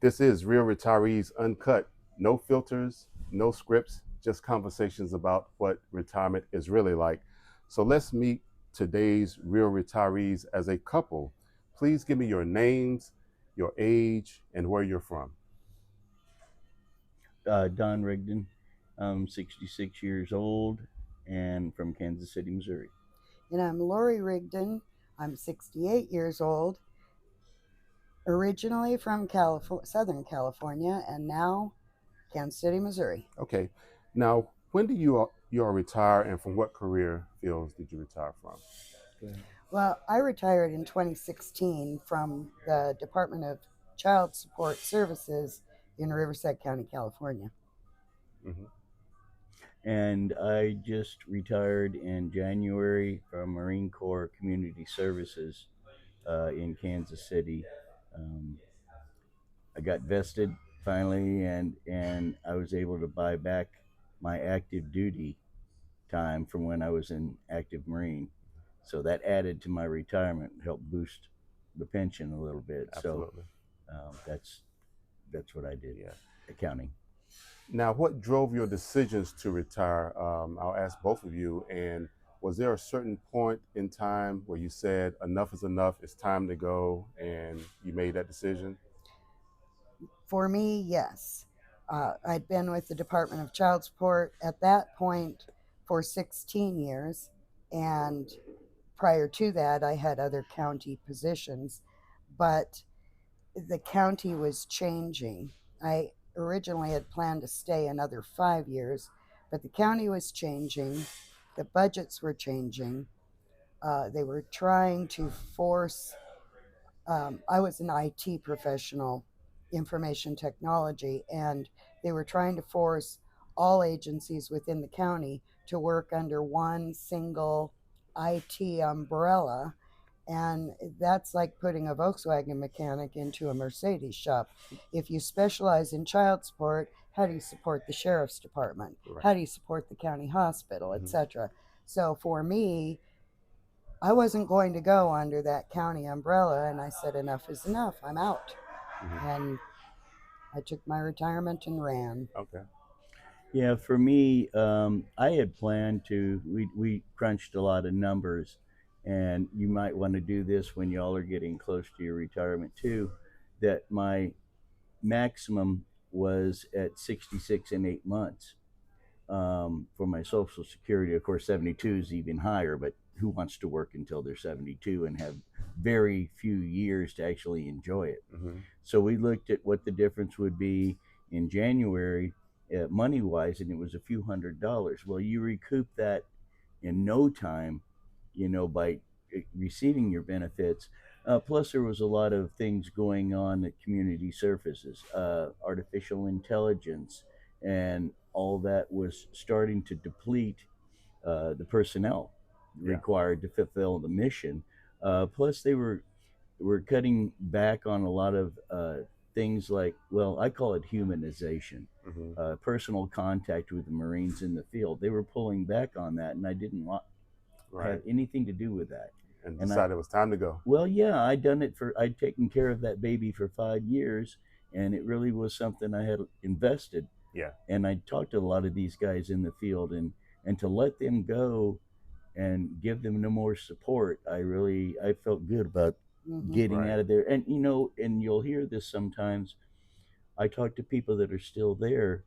This is Real Retirees Uncut. No filters, no scripts, just conversations about what retirement is really like. So let's meet today's real retirees as a couple. Please give me your names, your age, and where you're from. Don Rigdon. I'm 66 years old and from Kansas City, Missouri. And I'm Lori Rigdon. I'm 68 years old, originally from Southern California, and now Kansas City, Missouri. Okay. Now, when do you all retire, and from what career fields did you retire from? Well, I retired in 2016 from the Department of Child Support Services in Riverside County, California. Hmm. And I just retired in January from Marine Corps Community Services in Kansas City. Um, I got vested finally, and I was able to buy back my active duty time from when I was in active Marine. So that added to my retirement, helped boost the pension a little bit. So Absolutely. that's what I did, Yeah. accounting. Now, what drove your decisions to retire? I'll ask both of you. And was there a certain point in time where you said, enough is enough, it's time to go, and you made that decision? For me, yes. I'd been with the Department of Child Support at that point for 16 years, and prior to that, I had other county positions, but the county was changing. I originally had planned to stay another 5 years, but the county was changing, the budgets were changing. They were trying to force, I was an IT professional, information technology, and they were trying to force all agencies within the county to work under one single IT umbrella. And that's like putting a Volkswagen mechanic into a Mercedes shop. If you specialize in child support, how do you support the sheriff's department? Right. How do you support the county hospital, Hmm. etc.? So for me, I wasn't going to go under that county umbrella, and I said, enough is enough. I'm out. Hmm. And I took my retirement and ran. Okay. Yeah, for me, I had planned to. We crunched a lot of numbers, and you might want to do this when y'all are getting close to your retirement too. That my maximum was at 66 and 8 months for my Social Security. Of course, 72 is even higher, but who wants to work until they're 72 and have very few years to actually enjoy it? Hmm. So we looked at what the difference would be in January, money wise, and it was a few $100s. Well, you recoup that in no time, by receiving your benefits. Plus, there was a lot of things going on at community services, artificial intelligence, and all that was starting to deplete the personnel Yeah. required to fulfill the mission. Plus, they were cutting back on a lot of things like, well, I call it humanization, Hmm. personal contact with the Marines in the field. They were pulling back on that, and I didn't want have Right. anything to do with that. And And I, decided it was time to go. well, yeah, I'd taken care of that baby for 5 years, and it really was something I had invested. Yeah. And I talked to a lot of these guys in the field, and to let them go and give them no more support, I felt good about Hmm. getting Right. out of there. And and you'll hear this sometimes. I talk to people that are still there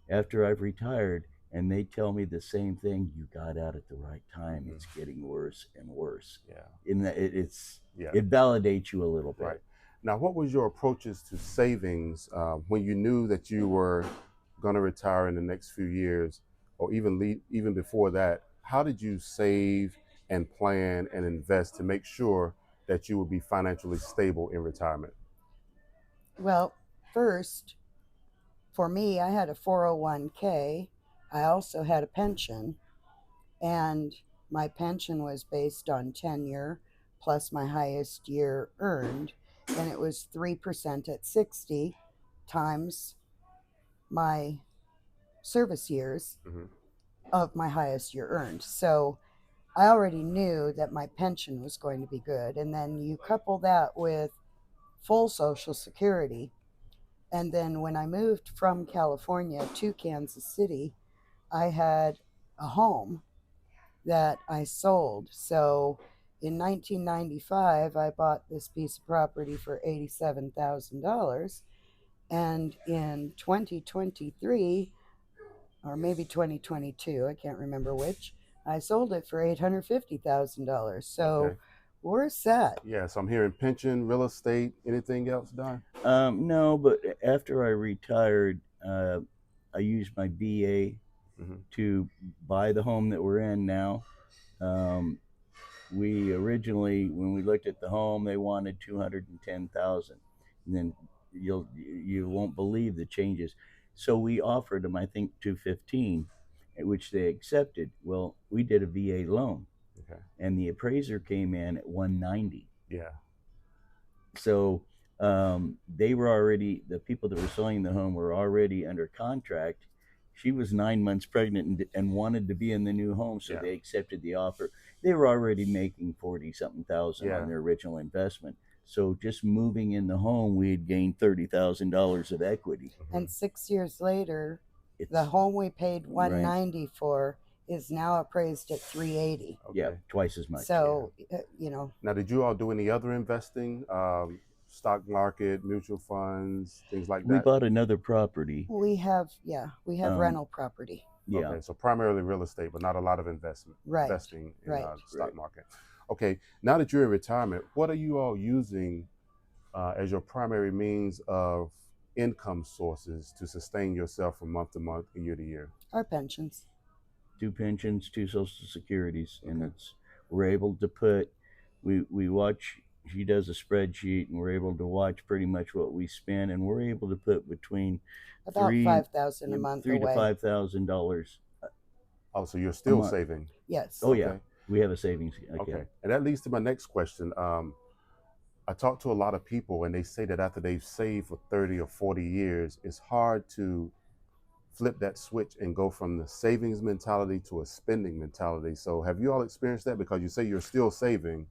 after I've retired, and they tell me the same thing. You got out at the right time. Hmm. It's getting worse and worse. Yeah. In that Yeah. it validates you a little Right. bit. Now, what was your approaches to savings when you knew that you were going to retire in the next few years, or even before that? How did you save and plan and invest to make sure that you would be financially stable in retirement? Well, first, for me, I had a 401k. I also had a pension, and my pension was based on tenure plus my highest year earned, and it was 3% at 60 times my service years Hmm. of my highest year earned. So I already knew that my pension was going to be good. And then you couple that with full Social Security. And then when I moved from California to Kansas City, I had a home that I sold. So in 1995, I bought this piece of property for $87,000. And in 2023, or maybe 2022, I can't remember which, I sold it for $850,000. So Okay. we're set. Yeah. So I'm hearing pension, real estate, anything else, Don? No, but after I retired, I used my BA Hmm. to buy the home that we're in now. Um, we originally, when we looked at the home, they wanted 210,000, and then you won't believe the changes. So we offered them, I think, 215, which they accepted. Well, we did a VA loan, Okay. and the appraiser came in at 190. Yeah. So they were already, the people that were selling the home were already under contract. She was 9 months pregnant and wanted to be in the new home, so Yeah. they accepted the offer. They were already making 40 something thousand on Yeah. their original investment. So just moving in the home, we had gained $30,000 of equity. Hmm. And 6 years later, It's the home we paid right. 190 for is now appraised at 380. Yeah, Okay. twice as much. So, Now, did you all do any other investing? Stock market, mutual funds, things like We that? bought another property. we have Um, rental property. Yeah. Okay, so primarily real estate, but not a lot of Right. investing in Right. the stock Right. market. Okay, now that you're in retirement, what are you all using as your primary means of income sources to sustain yourself from month to month and year to year? Our pensions. 2 pensions, 2 Social Securities, and Okay. we're able to put, we watch. She does a spreadsheet, and we're able to watch pretty much what we spend, and we're able to put between About three 5,000 a month three to away. $5,000 Oh, so you're a still month. saving? Yes. Oh yeah, Okay. we have a savings account. Okay, and that leads to my next question. I talk to a lot of people, and they say that after they've saved for 30 or 40 years, it's hard to flip that switch and go from the savings mentality to a spending mentality. So, have you all experienced that? Because you say you're still saving.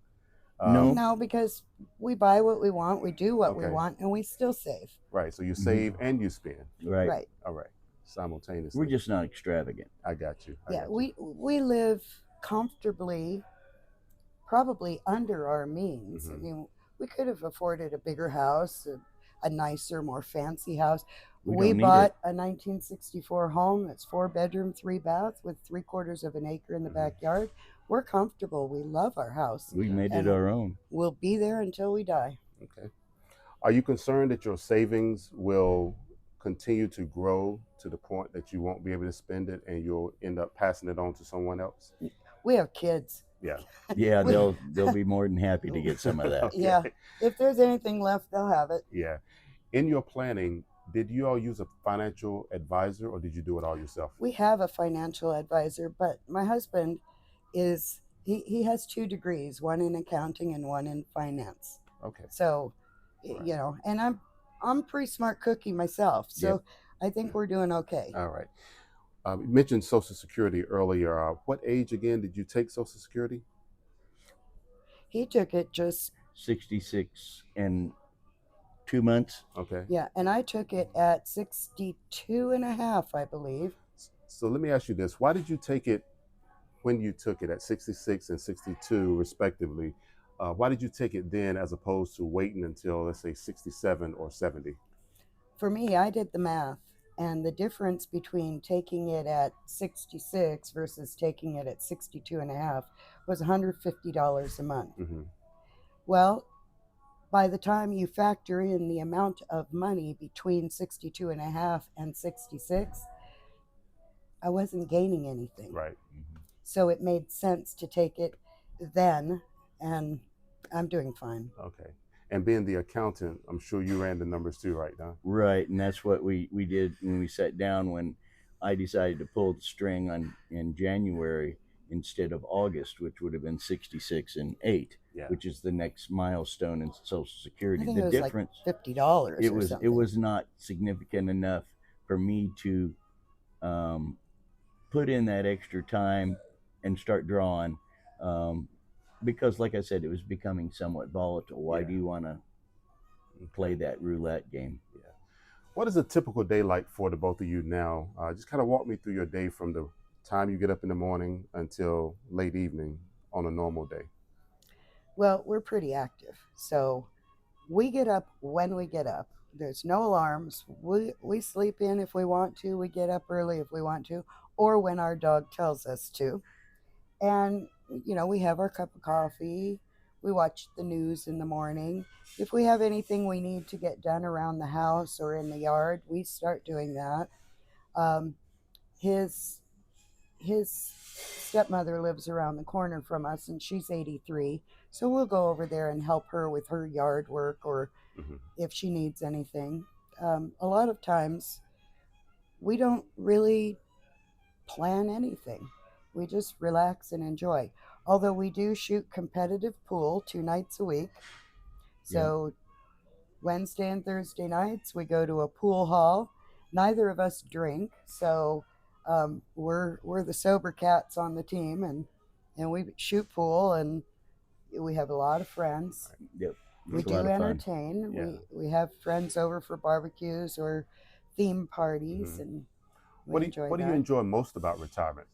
No. No, because we buy what we want, we do what we Okay. want, and we still save. Right. So you Mhm. save and you spend. Right. Right. All right. Simultaneously. We're just not extravagant. I got you. I Yeah, got you. we live comfortably, probably under our means. I Mhm. mean, we could have afforded a bigger house, a nicer, more fancy house. We We don't need bought it. a 1964 home that's 4 bedroom, 3 bath with 3/4 of an acre in the Mhm. backyard. We're comfortable. We love our house. We made it And our own. we'll be there until we die. Okay. Are you concerned that your savings will continue to grow to the point that you won't be able to spend it and you'll end up passing it on to someone else? We have kids. Yeah. Yeah, We- they'll be more than happy to get some of that. Okay. Yeah. If there's anything left, they'll have it. Yeah. In your planning, did you all use a financial advisor or did you do it all yourself? We have a financial advisor, but my husband he has 2 degrees, one in accounting and one in finance. Okay. So, Right. and I'm a pretty smart cookie myself. So Yep. I think we're doing okay. All right. You mentioned Social Security earlier. What age again did you take Social Security? He took it just 66 and 2 months. Okay. yeah, and I took it at 62 and a half, I believe. So let me ask you this. Why did you take it when you took it at 66 and 62 respectively? Why did you take it then as opposed to waiting until, let's say, 67 or 70? For me, I did the math, and the difference between taking it at 66 versus taking it at 62 and a half was $150 a month. Mm-hmm. Well, by the time you factor in the amount of money between 62 and a half and 66, I wasn't gaining anything. Right. So it made sense to take it then, and I'm doing fine. Okay. And being the accountant, I'm sure you ran the numbers too, right, Don? Right, and that's what we did when we sat down, when I decided to pull the string in January instead of August, which would have been 66 and 8, Yeah. which is the next milestone in Social I Security. think The it was difference, like $50 it or was something. it was not significant enough for me to put in that extra time and start drawing, because, like I said, it was becoming somewhat volatile. Why Yeah. do you want to play that roulette game? Yeah. What is a typical day like for the both of you now? Just kind of walk me through your day from the time you get up in the morning until late evening on a normal day. Well, we're pretty active. So we get up when we get up. There's no alarms. We sleep in if we want to. We get up early if we want to, or when our dog tells us to. And, we have our cup of coffee. We watch the news in the morning. If we have anything we need to get done around the house or in the yard, we start doing that. Um, his his stepmother lives around the corner from us, and she's 83. So we'll go over there and help her with her yard work, or Hmm. if she needs anything. A lot of times we don't really plan anything. We just relax and enjoy. Although we do shoot competitive pool 2 nights a week. Yeah. So Wednesday and Thursday nights we go to a pool hall. Neither of us drink, so we're the sober cats on the team, and we shoot pool, and we have a lot of friends. Yep. We It's a lot do of fun. entertain. Yeah. We have friends over for barbecues or theme parties, Hmm. and we What enjoy do you that. enjoy most about retirement?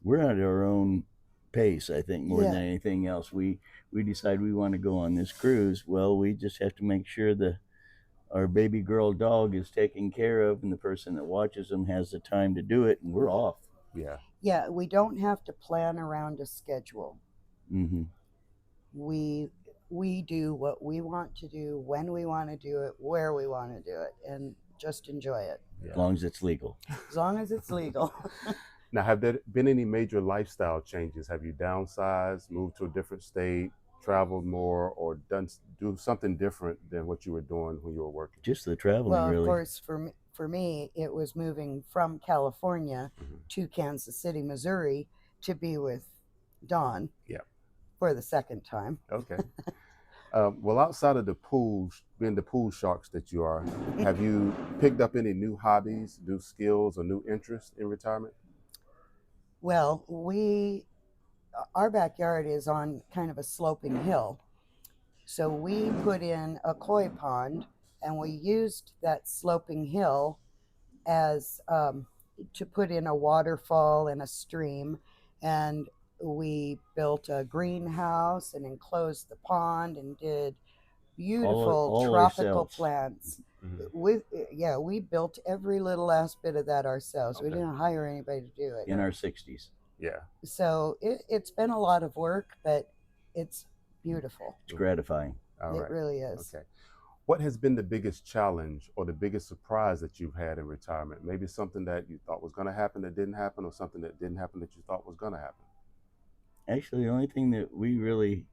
We're at our own pace, I think, more than Yeah, anything else. We decide we want to go on this cruise. Well, we just have to make sure the our baby girl dog is taken care of, and the person that watches them has the time to do it, and we're off. Yeah. yeah. We don't have to plan around a schedule. Hmm. We we do what we want to do, when we want to do it, where we want to do it, and just enjoy it As Yeah. long as it's legal. as long as it's legal. Now, have there been any major lifestyle changes? Have you downsized, moved to a different state, traveled more, or do something different than what you were doing when you were working? Just the traveling, Well, of really. course, for me, it was moving from California Hmm. to Kansas City, Missouri, to be with Dawn Yeah. for the second time. Okay. Well, outside of the being the pool sharks that you are, have you picked up any new hobbies, new skills, or new interests in retirement? Well, our backyard is on kind of a sloping hill. So we put in a koi pond, and we used that sloping hill as to put in a waterfall and a stream. And we built a greenhouse and enclosed the pond and did beautiful All tropical ourselves plants. Hmm. With Yeah, we built every little last bit of that ourselves. We Okay. didn't hire anybody to do it. in our 60s. Yeah. So it's been a lot of work, but it's beautiful. It's gratifying. All It right. really is. Okay. What has been the biggest challenge or the biggest surprise that you've had in retirement? Maybe something that you thought was going to happen that didn't happen, or something that didn't happen that you thought was going to happen. Actually, the only thing that we really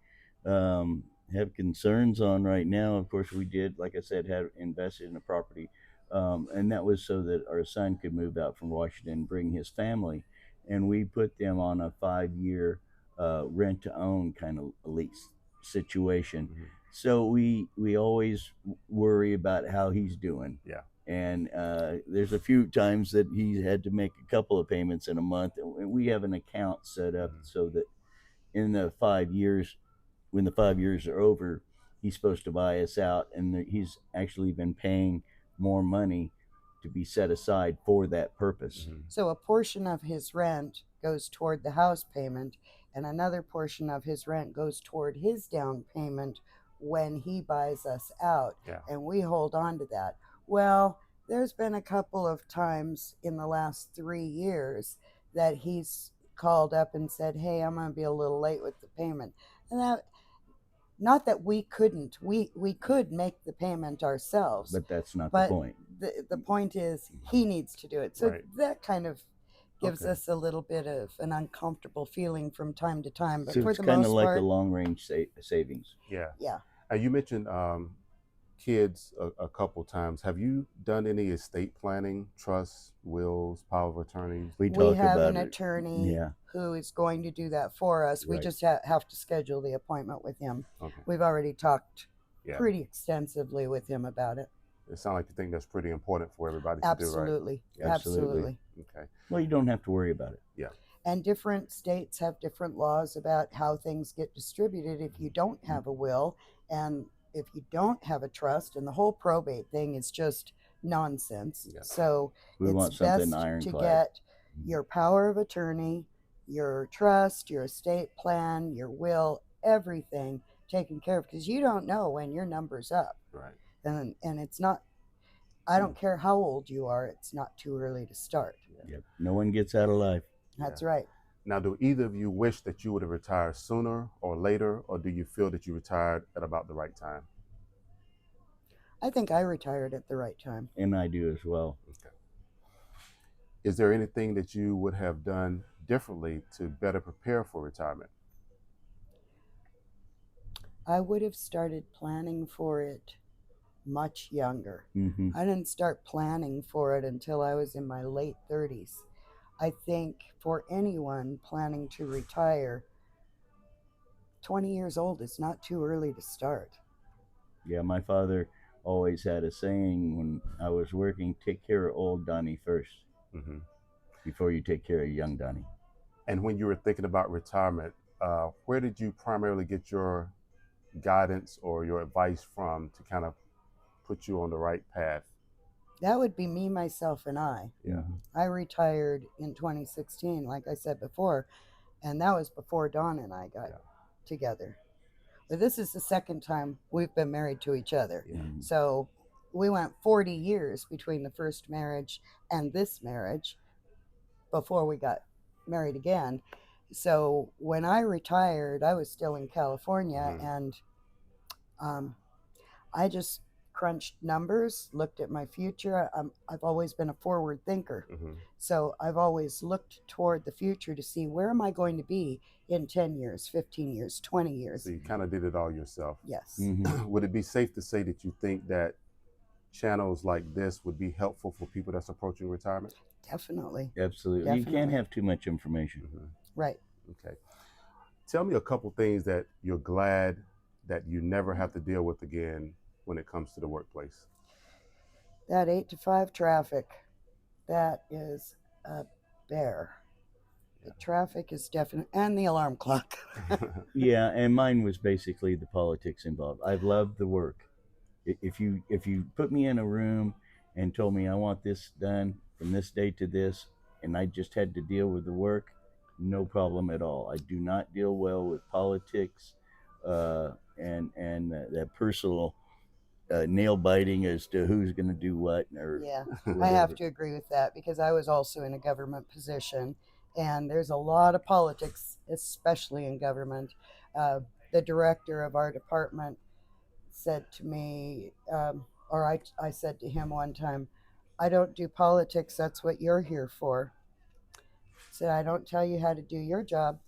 have concerns on right now, of course, we did, like I said, have invested in a property, and that was so that our son could move out from Washington and bring his family, and we put them on a 5 year rent to own kind of lease situation. Hmm. So we always worry about how he's doing. Yeah. And there's a few times that he's had to make a couple of payments in a month, and we have an account set up Hmm. so that in the 5 years, when the 5 years are over, he's supposed to buy us out, and he's actually been paying more money to be set aside for that purpose. Hmm. So a portion of his rent goes toward the house payment, and another portion of his rent goes toward his down payment when he buys us out, Yeah. and we hold on to that. Well, there's been a couple of times in the last 3 years that he's called up and said, "Hey, I'm going to be a little late with the payment," and that, not that we couldn't, we could make the payment ourselves, But that's not the but point. the point is he needs to do it. So Right. that kind of gives Okay. us a little bit of an uncomfortable feeling from time to time. But So for it's the kind of most like a part, long range savings. Yeah. yeah. You mentioned kids a couple times. Have you done any estate planning, trusts, wills, power of attorneys? We We talk have about an it. attorney Yeah. who is going to do that for us. We Right. just have to schedule the appointment with him. Okay. We've already talked Yeah. pretty extensively with him about it. It sounds like you think that's pretty important for everybody to Absolutely. do, right? Absolutely. Okay. Well, you don't have to worry about it. Yeah. And different states have different laws about how things get distributed if you don't have a will and if you don't have a trust. And the whole probate thing is just nonsense. Yeah. So We it's want something best to ironclad. get your power of attorney, your trust, your estate plan, your will, everything taken care of, because you don't know when your number's up. Right. And it's not, I don't care how old you are, it's not too early to start. Yep. No one gets out alive. That's Yeah. right. Now, do either of you wish that you would have retired sooner or later, or do you feel that you retired at about the right time? I think I retired at the right time. And I do as well. Okay. Is there anything that you would have done differently to better prepare for retirement? I would have started planning for it much younger. Mm-hmm. I didn't start planning for it until I was in my late 30s. I think for anyone planning to retire, 20 years old is not too early to start. Yeah, my father always had a saying when I was working: take care of old Donnie first Hmm. before you take care of young Donnie. And when you were thinking about retirement, where did you primarily get your guidance or your advice from to kind of put you on the right path? That would be me, myself, and I. Yeah. Mhm. I retired in 2016, like I said before, and that was before Dawn and I got Yeah. together. But this is the second time we've been married to each other. Yeah. Mhm. So we went 40 years between the first marriage and this marriage before we got married again. So when I retired, I was still in California, Mhm. and um, I just crunched numbers, looked at my future. I've always been a forward thinker. Mhm. So I've always looked toward the future to see where am I going to be in 10 years, 15 years, 20 So years. you kind of did it all yourself. Yes, Mhm. Would it be safe to say that you think that channels like this would be helpful for people that's approaching retirement? definitely. Absolutely. You can't Definitely. have too much information. Hmm. Right. Okay. Tell me a couple things that you're glad that you never have to deal with again when it comes to the workplace. That 8 to 5 traffic, that is a bear. The traffic is definite, and the alarm clock. Yeah, and mine was basically the politics involved. I loved the work. If you put me in a room and told me I want this done from this day to this, and I just had to deal with the work, no problem at all. I do not deal well with politics, and that personal nail biting as to who's going to do what or Yeah, I have whatever. to agree with that because I was also in a government position, and there's a lot of politics, especially in government. The director of our department said to me, or I said to him one time, I don't do politics, that's what you're here for. He said, I don't tell you how to do your job,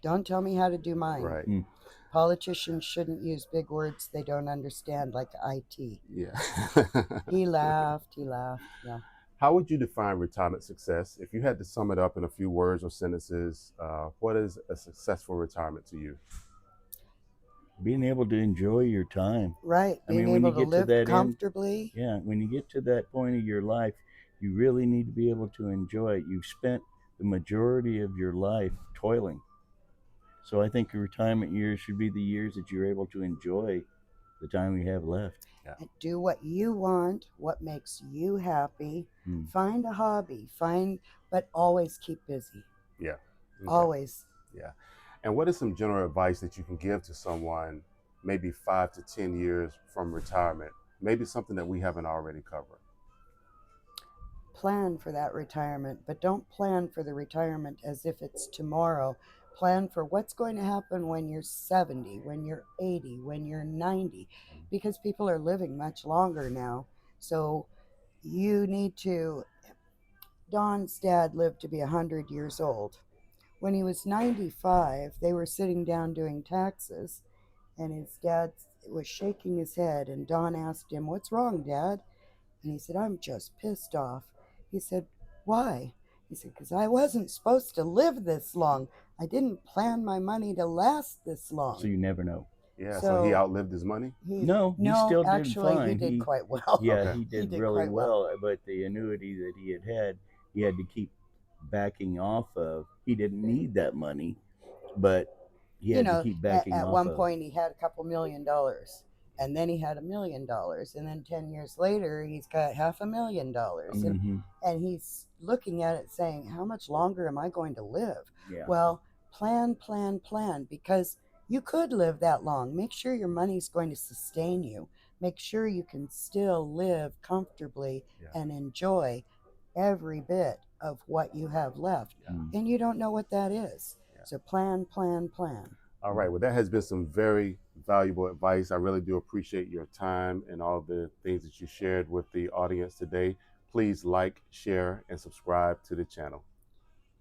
don't tell me how to do mine. Right. Mm. Politicians shouldn't use big words they don't understand, like IT. Yeah. He laughed, he laughed, yeah. How would you define retirement success? If you had to sum it up in a few words or sentences, what is a successful retirement to you? Being able to enjoy your time. Right, I being mean, when you able to get to live that end, comfortably. yeah, when you get to that point of your life, you really need to be able to enjoy it. You've spent the majority of your life toiling. So I think your retirement years should be the years that you're able to enjoy the time you have left. Yeah. And do what you want, what makes you happy. Hmm. Find a hobby, but always keep busy. Yeah. Okay. Always. Yeah. And what is some general advice that you can give to someone maybe 5 to 10 years from retirement? Maybe something that we haven't already covered. Plan for that retirement, but don't plan for the retirement as if it's tomorrow. Plan for what's going to happen when you're 70, when you're 80, when you're 90, because people are living much longer now. So you need to. Don's dad lived to be 100 years old. When he was 95, they were sitting down doing taxes, and his dad was shaking his head. And Don asked him, "What's wrong, Dad?" And he said, "I'm just pissed off." He said, "Why?" He said, "Because I wasn't supposed to live this long. I didn't plan my money to last this long." So you never know. Yeah. So he So outlived his money? He no, still did actually, he fine. did quite well. Yeah, Okay. he He did did really quite well. well. But the annuity that he had, he had to keep backing off of. He didn't need that money, but he You had to know, keep at, backing at off one of. point, he had a couple $1 million. and then he had $1 million, and then 10 years later he's got $500,000, Mm-hmm. and he's looking at it saying, how much longer am I going to live? Yeah. Well, plan, because you could live that long. Make sure your money's going to sustain you. Make sure you can still live comfortably Yeah. and enjoy every bit of what you have left. Yeah. And you don't know what that is. Yeah. So plan. All right. Well, that has been some very valuable advice. I really do appreciate your time and all the things that you shared with the audience today. Please like, share, and subscribe to the channel.